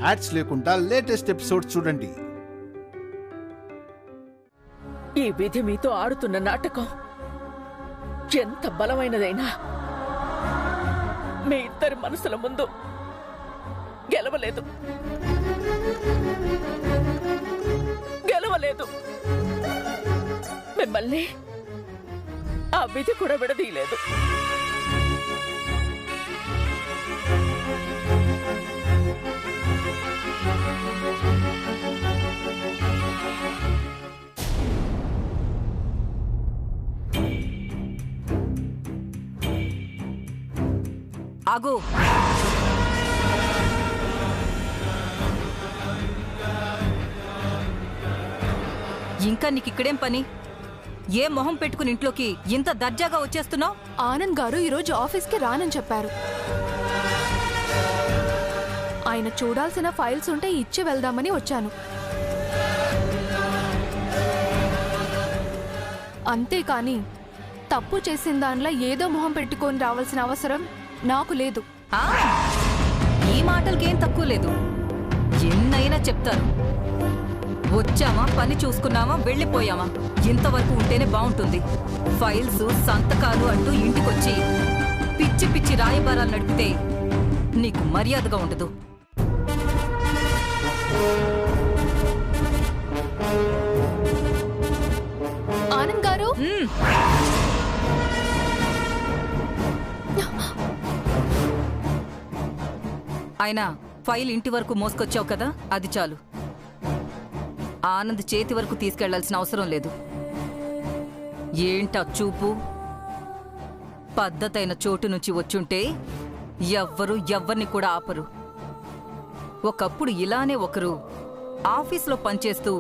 Ads లేకుండా latest episodes చూడండి. ఈ విధి మీతో ఆడుతున్న నాటకం ఎంత బలమైనదైనా మీ ఇద్దరి మనసుల ముందు గెలవలేదు. మిమ్మల్ని ఆ విధి కూడా విడదీయలేదు. ఆగు. ఇంకా నీకిక్కడేం పని? ఏ మొహం పెట్టుకుని ఇంట్లోకి ఇంత దర్జాగా వచ్చేస్తున్నావు? ఆనంద్ గారు ఈరోజు ఆఫీస్కి రానని చెప్పారు. ఆయన చూడాల్సిన ఫైల్స్ ఉంటే ఇచ్చి వెళ్దామని వచ్చాను. అంతేకాని తప్పు చేసిన దానిలో ఏదో మొహం పెట్టుకొని రావాల్సిన అవసరం నాకు లేదు. ఈ మాటలకేం తక్కువ లేదు. ఎన్నైనా చెప్తారు. వచ్చామా, పని చూసుకున్నామా, వెళ్ళిపోయామా, ఇంతవరకు ఉంటేనే బాగుంటుంది. ఫైల్స్, సంతకాలు అంటూ ఇంటికొచ్చి పిచ్చి పిచ్చి రాయబారాలు నడిపితే నీకు మర్యాదగా ఉండదు. ఆనంద్ గారు, అయినా ఫైల్ ఇంటి వరకు మోసుకొచ్చావు కదా, అది చాలు. ఆనంద్ చేతి వరకు తీసుకెళ్లాల్సిన అవసరం లేదు. ఏంటా చూపు? పద్ధతైన చోటు నుంచి వచ్చుంటే ఎవ్వరిని కూడా ఆపరు. ఒకప్పుడు ఇలానే ఒకరు ఆఫీస్లో పనిచేస్తూ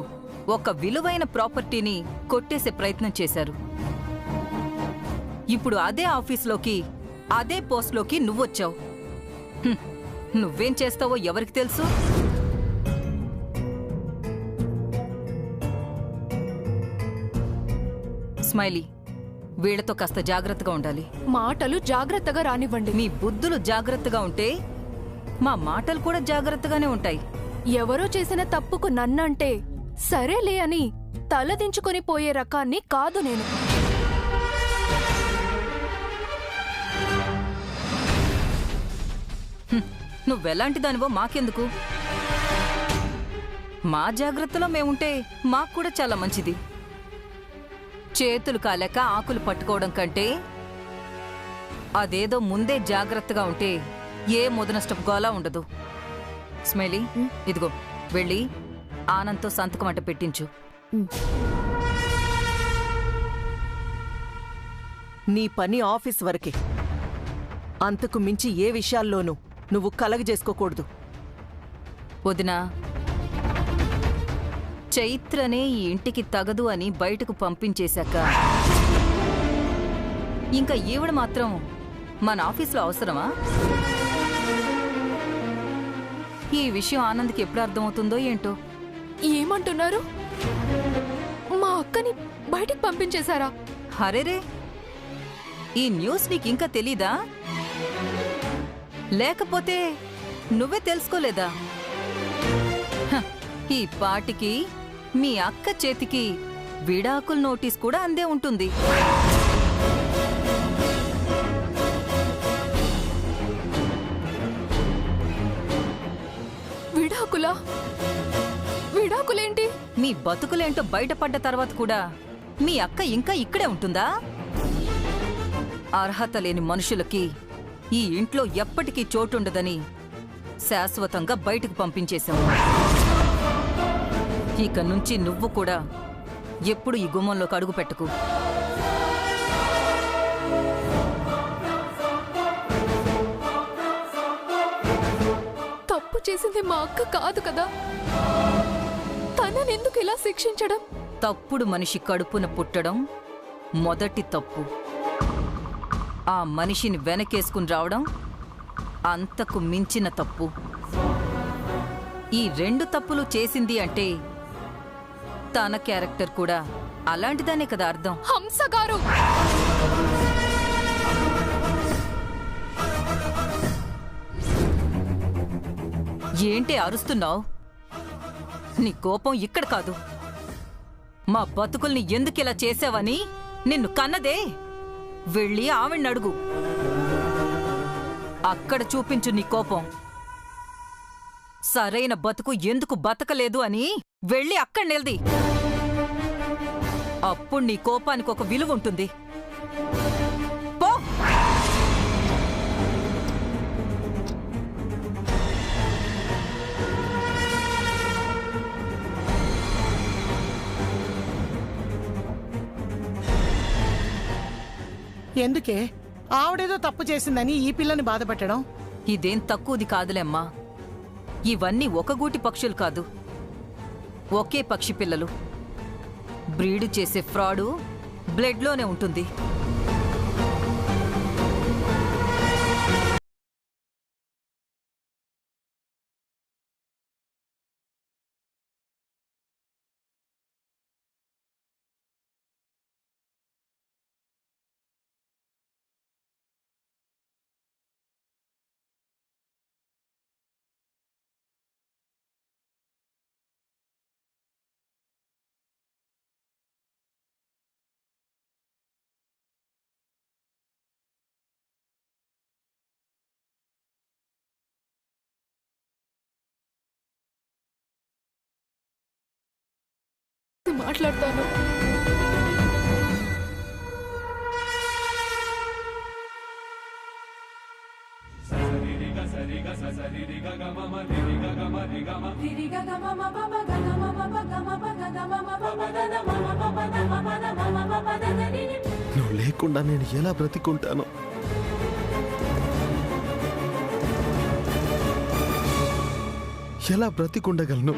ఒక విలువైన ప్రాపర్టీని కొట్టేసే ప్రయత్నం చేశారు. ఇప్పుడు అదే ఆఫీస్లోకి, అదే పోస్ట్లోకి నువ్వొచ్చావు. నువ్వేం చేస్తావో ఎవరికి తెలుసు? స్మైలీ, వీళ్లతో కాస్త జాగ్రత్తగా ఉండాలి. మాటలు జాగ్రత్తగా రానివ్వండి. మీ బుద్ధులు జాగ్రత్తగా ఉంటే మా మాటలు కూడా జాగ్రత్తగానే ఉంటాయి. ఎవరో చేసిన తప్పుకు నన్నంటే సరేలే అని తలదించుకొని పోయే రకాన్ని కాదు నేను. నువ్వెలాంటి దానివో మాకెందుకు? మా జాగ్రత్తలో మేముంటే మాకు కూడా చాలా మంచిది. చేతులు కాలేక ఆకులు పట్టుకోవడం కంటే అదేదో ముందే జాగ్రత్తగా ఉంటే ఏ ముదనష్టపు గోలా ఉండదు. స్మైలీ, ఇదిగో వెళ్ళి ఆనంద్తో సంతకం అంట పెట్టించు. నీ పని ఆఫీస్ వరకే. అంతకు మించి ఏ విషయాల్లోనూ నువ్వు కలగజేసుకోకూడదు. వదినా, చైత్రనే ఈ ఇంటికి తగదు అని బయటకు పంపించేశాక ఇంకా ఈవిడ మాత్రం మన ఆఫీస్లో అవసరమా? ఈ విషయం ఆనంద్కి ఎప్పుడు అర్థమవుతుందో ఏంటో. ఏమంటున్నారు? మా అక్కని బయటికి పంపించేశారా? హరేరే, ఈ న్యూస్ నీకింకా తెలీదా? లేకపోతే నువ్వే తెలుసుకోలేదా? ఈ పాటికి మీ అక్క చేతికి విడాకుల నోటీస్ కూడా అందే ఉంటుంది. విడాకులేంటి? మీ బతుకులేంటో బయటపడ్డ తర్వాత కూడా మీ అక్క ఇంకా ఇక్కడే ఉంటుందా? అర్హత లేని మనుషులకి ఈ ఇంట్లో ఎప్పటికీ చోటుండదని శాశ్వతంగా బయటకు పంపించేశావు. ఇక నుంచి నువ్వు కూడా ఎప్పుడు ఈ గుమ్మంలోకి అడుగు పెట్టకు. తప్పు చేసింది మా అక్క కాదు కదా, తననెందుకు ఇలా శిక్షించడం? తప్పుడు మనిషి కడుపున పుట్టడం మొదటి తప్పు. ఆ మనిషిని వెనకేసుకుని రావడం అంతకు మించిన తప్పు. ఈ రెండు తప్పులు చేసింది అంటే తన క్యారెక్టర్ కూడా అలాంటిదానే కదా అర్థం. హంస గారు, ఏంటి అరుస్తున్నావు? నీ కోపం ఇక్కడ కాదు. మా బతుకుల్ని ఎందుకిలా చేసావని నిన్ను కన్నదే. వెళ్ళి ఆవిడ్నడుగు. అక్కడ చూపించు నీ కోపం. సరైన బతుకు ఎందుకు బతకలేదు అని వెళ్ళి అక్కడ నిలది. అప్పుడు నీ కోపానికి ఒక విలువ ఉంటుంది. పో. ఎందుకే ఆవిడేదో తప్పు చేసిందని ఈ పిల్లని బాధపెట్టడం? ఇదేం తక్కువది కాదులేమ్మా. ఇవన్నీ ఒక గూటి పక్షులు కాదు, ఒకే పక్షి పిల్లలు. బ్రీడు చేసే ఫ్రాడు బ్లడ్లోనే ఉంటుంది. మాట్లాడతాను. నువ్వు లేకుండా నేను ఎలా బ్రతికుంటాను? ఎలా బ్రతికుండగలను?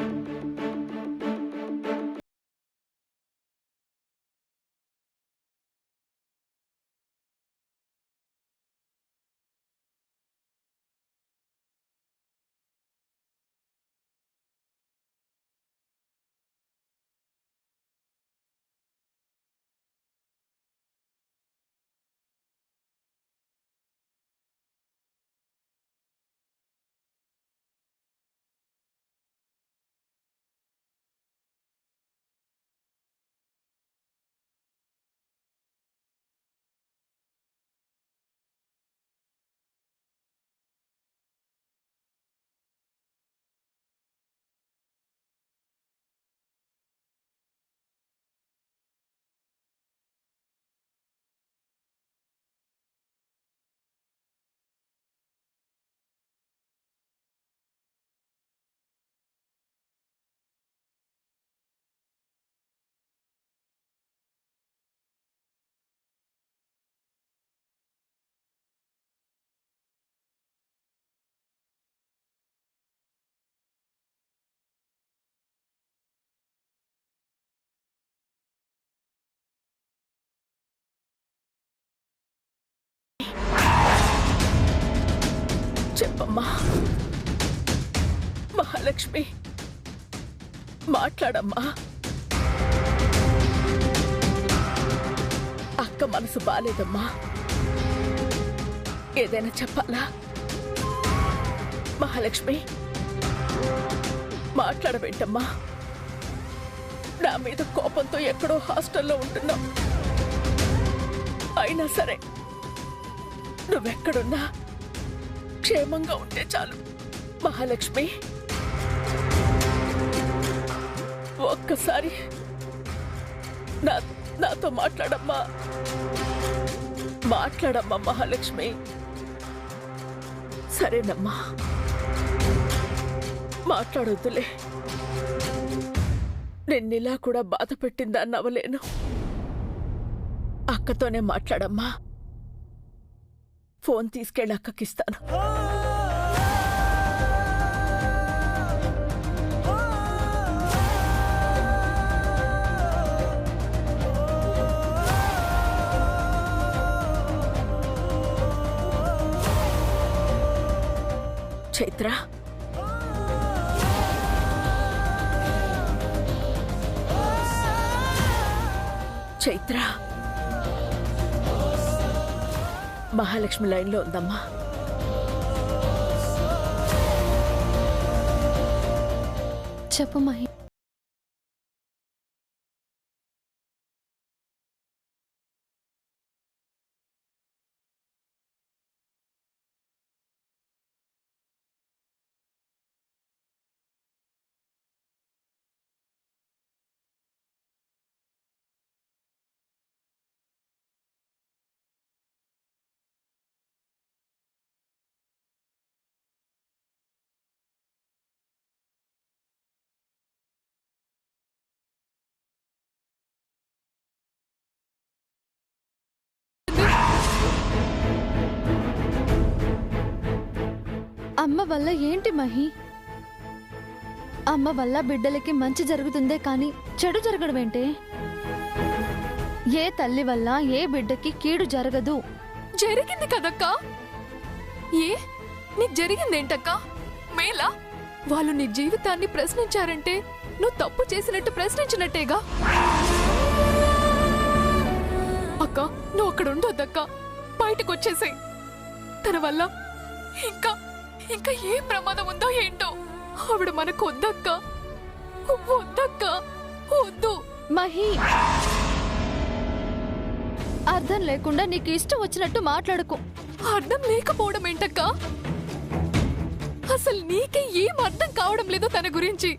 చెప్పమ్మా మహాలక్ష్మి, మాట్లాడమ్మా. అక్క మనసు బాలేదమ్మా, ఏదైనా చెప్పాలా? మహాలక్ష్మి మాట్లాడబెట్టమ్మా. నా మీద కోపంతో ఎక్కడో హాస్టల్లో ఉంటున్నావు. అయినా సరే నువ్వెక్కడున్నా క్షేమంగా ఉంటే చాలు మహాలక్ష్మి. ఒక్కసారి నాతో మాట్లాడమ్మా. మాట్లాడమ్మా మహాలక్ష్మి. సరేనమ్మా, మాట్లాడొద్దులే. నిన్నిలా కూడా బాధ పెట్టిందాన్ని అవలేను. అక్కతోనే మాట్లాడమ్మా. ఫోన్ తీసుకెళ్ళి అక్కకిస్తాను. చైత్ర, చైత్ర, మహాలక్ష్మి లైన్లో ఉందమ్మా. చెప్పు మహి. అమ్మ వల్ల ఏంటి మహి? అమ్మ వల్ల బిడ్డలకి మంచి జరుగుతుందే కాని చెడు జరగడం ఏంటి? ఏ తల్లి వల్ల ఏ బిడ్డకి కీడు జరగదు. జరిగింది కదక్కా. ఏ నీకు జరిగిందేంటక్కా? మేలా వాళ్ళు నీ జీవితాన్ని ప్రశ్నించారంటే నువ్వు తప్పు చేసినట్టు ప్రశ్నించినట్టేగా. అక్క నువ్వు అక్కడ ఉండొద్దక్కా, బయటకు వచ్చేసాయి. తన వల్ల ఇంకా ఇంకా ఏ ప్రమాదం ఉందో ఏంటో. ఆవిడ మనకు వద్దక్కా, వద్దక్కా, వద్దు. మహి, అర్థం లేకుండా నీకు ఇష్టం వచ్చినట్టు మాట్లాడుకో. అర్థం లేకపోవడం ఏంటక్కా? అసలు నీకే ఏం అర్థం కావడం లేదో తన గురించి.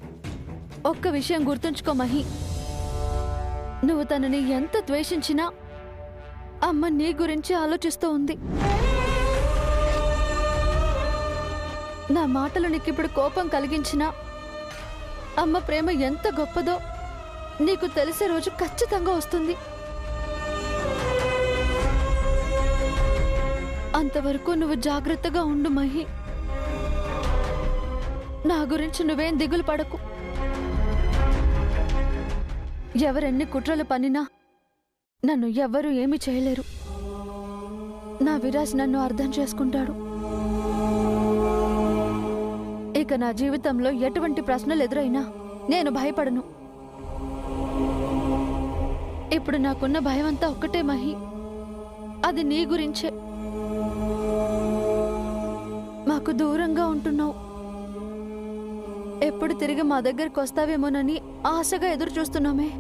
ఒక్క విషయం గుర్తుంచుకో మహి, నువ్వు తనని ఎంత ద్వేషించినా అమ్మ నీ గురించి ఆలోచిస్తూ ఉంది. నా మాటలు నీకిప్పుడు కోపం కలిగించినా అమ్మ ప్రేమ ఎంత గొప్పదో నీకు తెలిసే రోజు ఖచ్చితంగా వస్తుంది. అంతవరకు నువ్వు జాగ్రత్తగా ఉండు మహి. నా గురించి నువ్వేం దిగులు పడకు. ఎవరెన్ని కుట్రలు పన్నినా నన్ను ఎవ్వరూ ఏమీ చేయలేరు. నా విరాజ్ నన్ను అర్థం చేసుకుంటాడు. ఇక నా జీవితంలో ఎటువంటి ప్రశ్నలు ఎదురైనా నేను భయపడను. ఇప్పుడు నాకున్న భయం అంతా ఒక్కటే మహి, అది నీ గురించే. మాకు దూరంగా ఉంటున్నావు. ఎప్పుడు తిరిగి మా దగ్గరికి వస్తావేమోనని ఆశగా ఎదురు చూస్తున్నామే.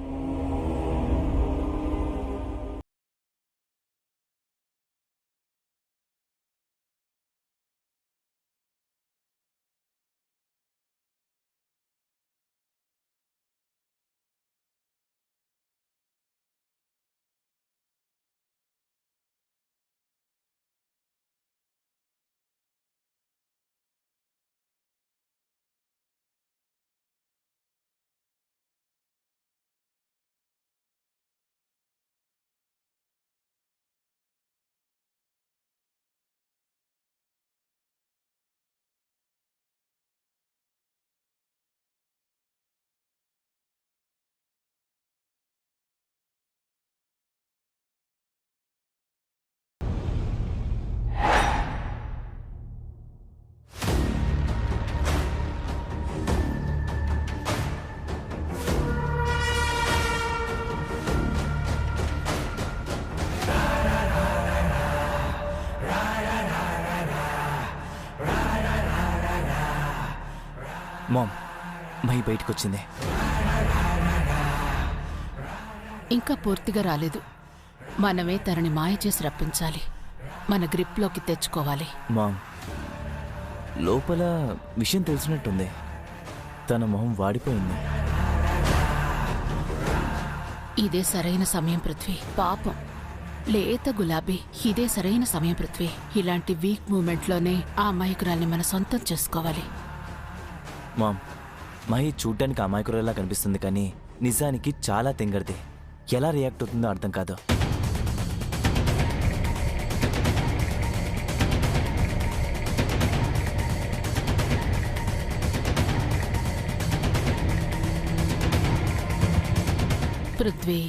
మామ్, మై బయటకు వచ్చింది. ఇంకా పూర్తిగా రాలేదు. మనమే తనని మాయ చేసి రప్పించాలి. మన గ్రిప్లోకి తెచ్చుకోవాలి. మామ్, లోపల విషయం తెలిసినట్టుంది. తన మొహం వాడిపోయింది. ఇదే సరైన సమయం పృథ్వీ. పాపం లేత గులాబీ. ఇదే సరైన సమయం పృథ్వీ. ఇలాంటి వీక్ మూమెంట్లోనే ఆ అమాయకురాల్ని మన సొంతం చేసుకోవాలి. మామ్, మహి చూడ్డానికి అమాయకురాలా కనిపిస్తుంది, కానీ నిజానికి చాలా తెంగర్ది. ఎలా రియాక్ట్ అవుతుందో అర్థం కాదు. పృథ్వీ,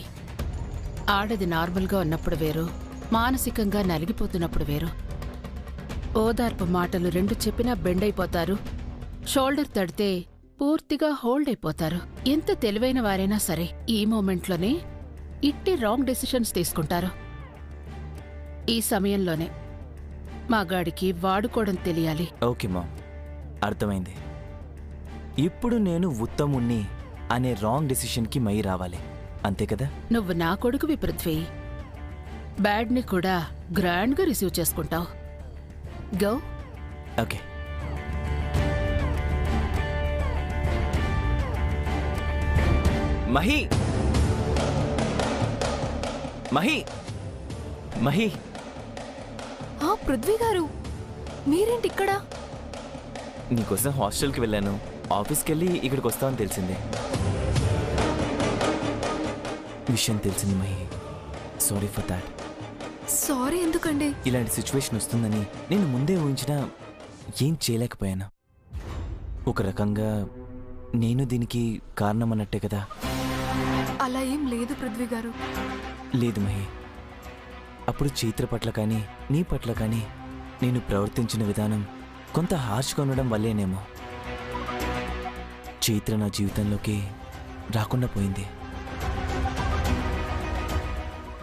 ఆడది నార్మల్గా ఉన్నప్పుడు వేరు, మానసికంగా నలిగిపోతున్నప్పుడు వేరు. ఓదార్పు మాటలు రెండు చెప్పినా బెండ్ అయిపోతారు. షోల్డర్ తడితే పూర్తిగా హోల్డ్ అయిపోతారు. ఎంత తెలివైన వారైనా సరే ఈ మూమెంట్లోనే ఇట్టి రాంగ్ డెసిషన్స్ తీసుకుంటారు. ఈ సమయంలోనే మగాడికి వాడుకోవడం తెలియాలి. ఓకే మామ్, అర్థమైంది. ఇప్పుడు నేను ఉత్తముణ్ణి అనే రాంగ్ డెసిషన్కి మై రావాలి, అంతే కదా? నువ్వు నా కొడుకువి పృథ్వీ. బ్యాడ్ని కూడా గ్రాండ్గా రిసీవ్ చేసుకుంటావు. గో. ఓకే. మహి, మహి, మహి. పృథ్వీ గారు, మీరేంటి ఇక్కడ? నీకోసం హాస్టల్కి వెళ్ళాను, ఆఫీస్కి వెళ్ళి ఇక్కడికి వస్తామని తెలిసిందే. విషయం తెలిసింది Mahi, sorry for that. Sorry ఎందుకండి? ఇలాంటి సిచ్యువేషన్ వస్తుందని నేను ముందే ఊహించినా ఏం చేయలేకపోయాను. ఒక రకంగా నేను దీనికి కారణం అన్నట్టే కదా. అలా ఏం లేదు పృథ్వీ గారు. లేదు మహి, అప్పుడు చైత్ర పట్ల కానీ నీ పట్ల కానీ నేను ప్రవర్తించిన విధానం కొంత హార్ష్గా ఉండడం వల్లేనేమో చైత్ర నా జీవితంలోకి రాకుండా పోయింది.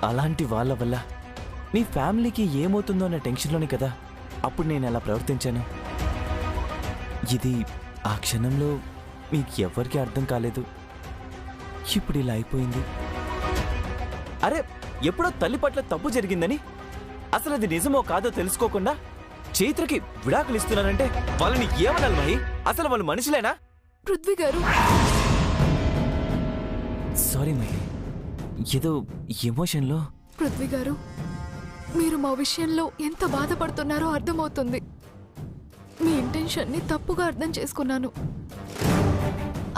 అలాంటి వాళ్ళ వల్ల మీ ఫ్యామిలీకి ఏమవుతుందో అనే టెన్షన్లోనే కదా అప్పుడు నేను అలా ప్రవర్తించాను. ఇది ఆ క్షణంలో మీకు ఎవరికీ అర్థం కాలేదు. ఇప్పుడు ఇలా అయిపోయింది. అరే, ఎప్పుడో తల్లి పట్ల తప్పు జరిగిందని అసలు అది నిజమో కాదో తెలుసుకోకుండా చైత్రకి విడాకులు ఇస్తున్నానంటే వాళ్ళని ఏమనాలి మహి? అసలు వాళ్ళు మనుషులేనా? పృథ్వీ గారు, సారీ మహి, ఏదో ఎమోషన్లో. పృథ్వీ గారు, మీరు మా విషయంలో ఎంత బాధపడుతున్నారో అర్థమవుతుంది. మీ ఇంటెన్షన్ని తప్పుగా అర్థం చేసుకున్నాను.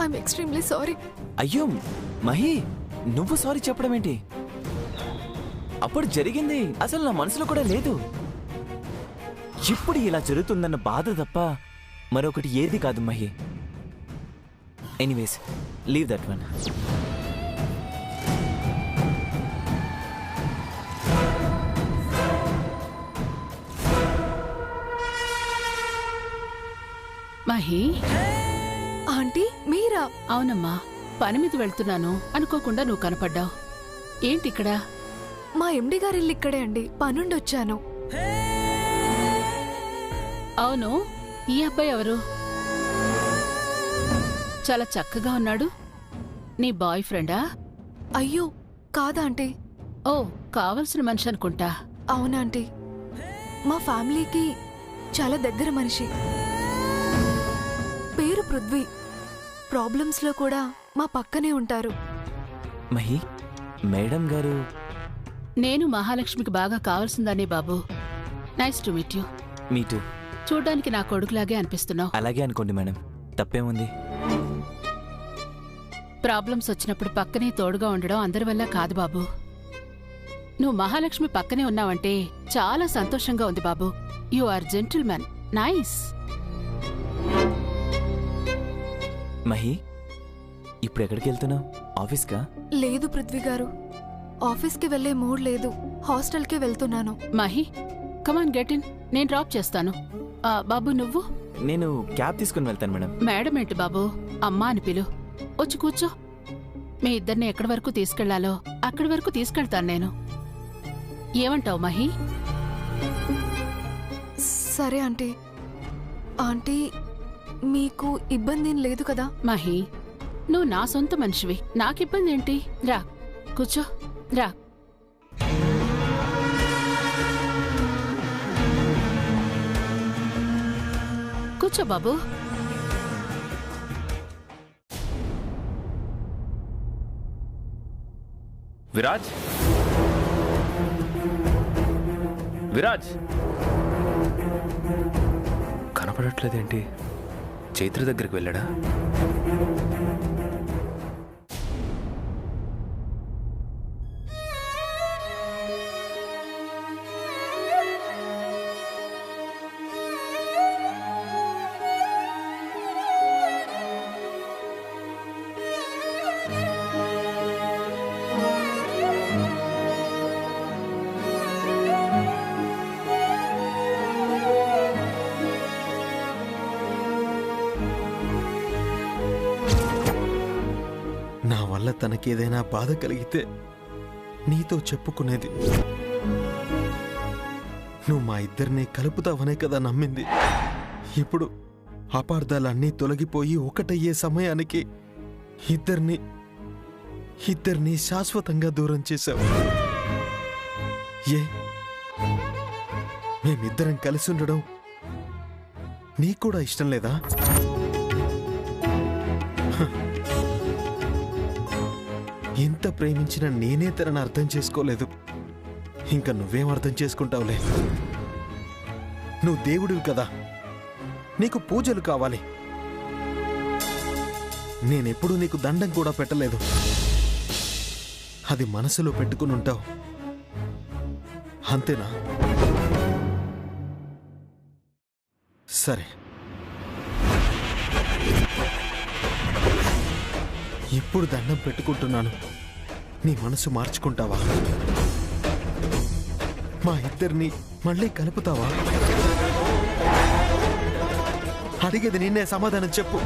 I'm extremely sorry. అయ్యో మహి, నువ్వు సారీ చెప్పడం ఏంటి? అప్పుడు జరిగింది అసలు నా మనసులో కూడా లేదు. ఇప్పుడు ఇలా జరుగుతుందన్న బాధ తప్ప మరొకటి ఏది కాదు Mahi. Anyways, leave that one. Mahi. Aunty, మీరా? అవునమ్మా, పని మీద వెళ్తున్నాను అనుకోకుండా నువ్వు కనపడ్డావు. ఏంటి ఇక్కడ? మా ఎండి గారి ఇల్లు ఇక్కడే అండి, పనుండి వచ్చాను. అవును, ఈ అబ్బాయి ఎవరు? చాలా చక్కగా ఉన్నాడు. నీ బాయ్ ఫ్రెండా? అయ్యో కాదా ఆంటీ. ఓ, కావలసిన మనిషి అనుకుంటా. అవునాంటీ, మా ఫ్యామిలీకి చాలా దగ్గర మనిషి. పేరు పృథ్వీ. ప్రాబ్లమ్స్లో కూడా మా పక్కనే ఉంటారు. మహి, మేడం గారు. నేను మహాలక్ష్మికి బాగా కావాల్సిందానే బాబు. Nice to meet you. Meet. చూడ్డానికి నా కొడుకులాగే అనిపిస్తున్నావు. అలాగే అనుకోండి మేడం, తప్పేముంది. ప్రాబ్లమ్స్ వచ్చినప్పుడు పక్కనే తోడుగా ఉండడం అందరి వల్ల కాదు బాబు. నువ్వు మహాలక్ష్మి పక్కనే ఉన్నావంటే చాలా సంతోషంగా ఉంది బాబు. You are gentlemen. Nice. Mahi, ఇప్పుడు ఎక్కడికి వెళ్తున్నావు? ఆఫీస్కా? లేదు పృథ్వీ గారు, ఆఫీస్కి వెళ్లే మూడ్ లేదు. హాస్టల్కే వెళ్తున్నాను. Mahi, come on get in. నేను డ్రాప్ చేస్తాను. బాబు నువ్వు? నేను క్యాబ్ తీసుకుని వెళ్తాను మేడం. మేడం ఏంటి బాబు, అమ్మా అని పిలు. వచ్చి కూర్చో. మీ ఇద్దరిని ఎక్కడి వరకు తీసుకెళ్లాలో అక్కడి వరకు తీసుకెళ్తాను నేను. ఏమంటావు మహి? సరే ఆంటీ. ఆంటీ, మీకు ఇబ్బంది లేదు కదా? మహి, నువ్వు నా సొంత మనిషివి, నాకిబ్బంది ఏంటి? రా కూర్చో, రా. కూర్చో బాబు. విరాజ్, విరాజ్ కనపడట్లేదేంటి? చైత్ర దగ్గరికి వెళ్ళాడా? నా వల్ల తనకేదైనా బాధ కలిగితే నీతో చెప్పుకునేది. నువ్వు మా ఇద్దరిని కలుపుతావనే కదా నమ్మింది. ఇప్పుడు అపార్థాలన్నీ తొలగిపోయి ఒకటయ్యే సమయానికి ఇద్దరిని శాశ్వతంగా దూరం చేశావు. మేమిద్దరం కలిసి ఉండడం నీకు కూడా ఇష్టం లేదా? ఇంత ప్రేమించిన నేనే తనని అర్థం చేసుకోలేదు. ఇంకా నువ్వేం అర్థం చేసుకుంటావులే. నువ్వు దేవుడివి కదా, నీకు పూజలు కావాలి. నేనెప్పుడూ నీకు దండం కూడా పెట్టలేదు. అది మనసులో పెట్టుకుని ఉంటావు అంతేనా? సరే, ఇప్పుడు దండం పెట్టుకుంటున్నాను. నీ మనసు మార్చుకుంటావా? మా ఇద్దరిని మళ్ళీ కలుపుతావా? అడిగేది నిన్నే. సమాధానం చెప్పు.